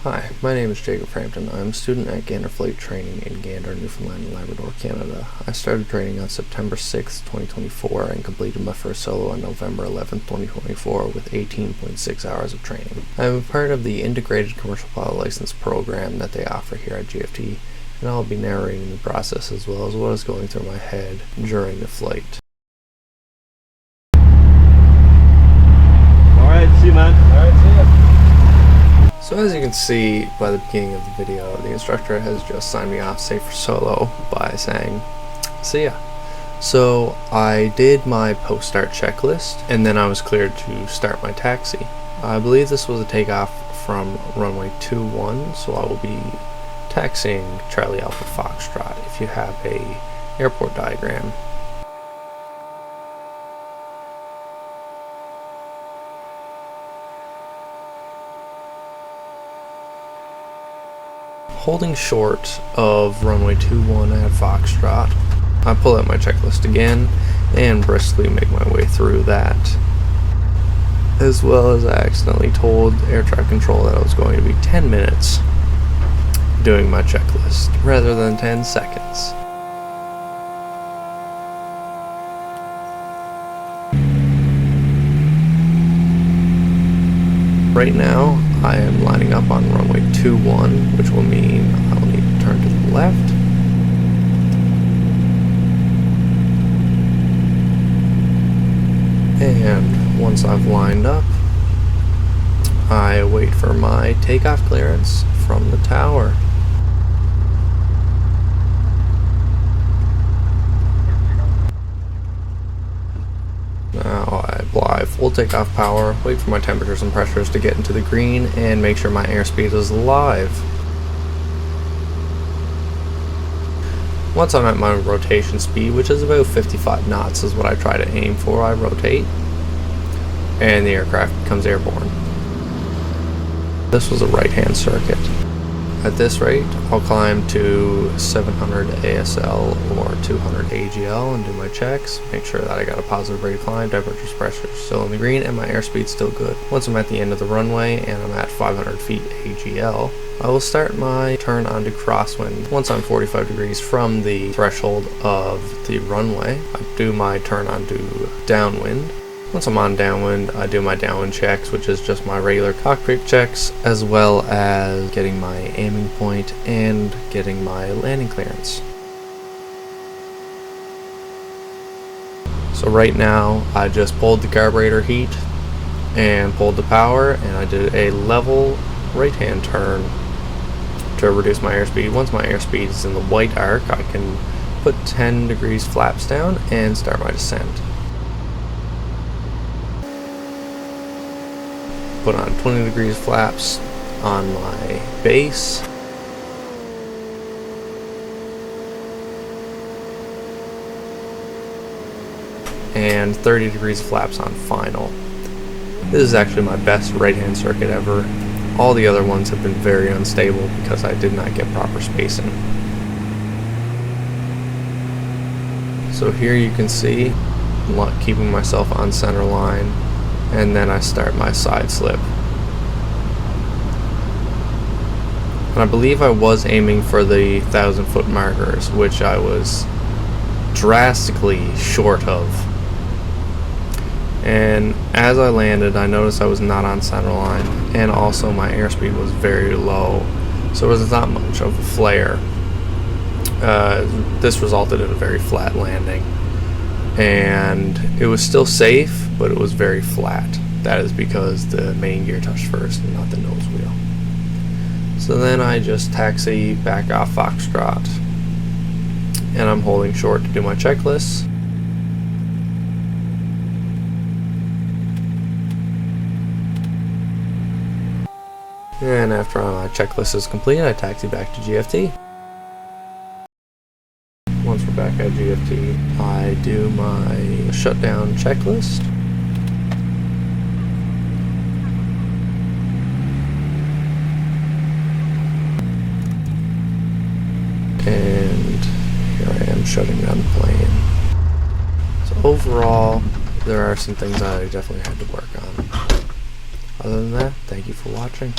Hi, my name is Jacob Frampton. I'm a student at Gander Flight Training in Gander, Newfoundland and Labrador, Canada. I started training on September 6, 2024 and completed my first solo on November 11, 2024 with 18.6 hours of training. I'm a part of the Integrated Commercial Pilot License program that they offer here at GFT, and I'll be narrating the process as well as what is going through my head during the flight. Alright, see you, man. Alright, see ya. So as you can see by the beginning of the video, the instructor has just signed me off safe for solo by saying, see ya. So I did my post-start checklist and then I was cleared to start my taxi. I believe this was a takeoff from runway 21, so I will be taxiing Charlie Alpha Foxtrot if you have a airport diagram. Holding short of runway 21 at Foxtrot, I pull out my checklist again and briskly make my way through that, as well as I accidentally told air traffic control that I was going to be 10 minutes doing my checklist rather than 10 seconds. Right now, I am lining up on runway 21, which will mean I'll need to turn to the left. And once I've lined up, I wait for my takeoff clearance from the tower. Now I apply full takeoff power, wait for my temperatures and pressures to get into the green, and make sure my airspeed is live. Once I'm at my rotation speed, which is about 55 knots is what I try to aim for, I rotate, and the aircraft becomes airborne. This was a right-hand circuit. At this rate, I'll climb to 700 ASL or 200 AGL and do my checks, make sure that I got a positive rate of climb, temperatures, pressure still in the green, and my airspeed's still good. Once I'm at the end of the runway and I'm at 500 feet AGL, I will start my turn onto crosswind. Once I'm 45 degrees from the threshold of the runway, I do my turn onto downwind. Once I'm on downwind, I do my downwind checks, which is just my regular cockpit checks, as well as getting my aiming point and getting my landing clearance. So right now, I just pulled the carburetor heat and pulled the power, and I did a level right-hand turn to reduce my airspeed. Once my airspeed is in the white arc, I can put 10 degrees flaps down and start my descent. Put on 20 degrees flaps on my base. And 30 degrees flaps on final. This is actually my best right-hand circuit ever. All the other ones have been very unstable because I did not get proper spacing. So here you can see I'm keeping myself on center line, and then I start my side slip. And I believe I was aiming for the 1,000-foot markers, which I was drastically short of. And as I landed, I noticed I was not on center line, and also my airspeed was very low, so it was not much of a flare. This resulted in a very flat landing, and it was still safe, but it was very flat. That is because the main gear touched first and not the nose wheel. So then I just taxi back off Foxtrot, and I'm holding short to do my checklists. And after my checklist is complete, I taxi back to GFT. Once we're back at GFT, I do my shutdown checklist. And here I am shutting down the plane. So overall, there are some things that I definitely had to work on. Other than that, thank you for watching.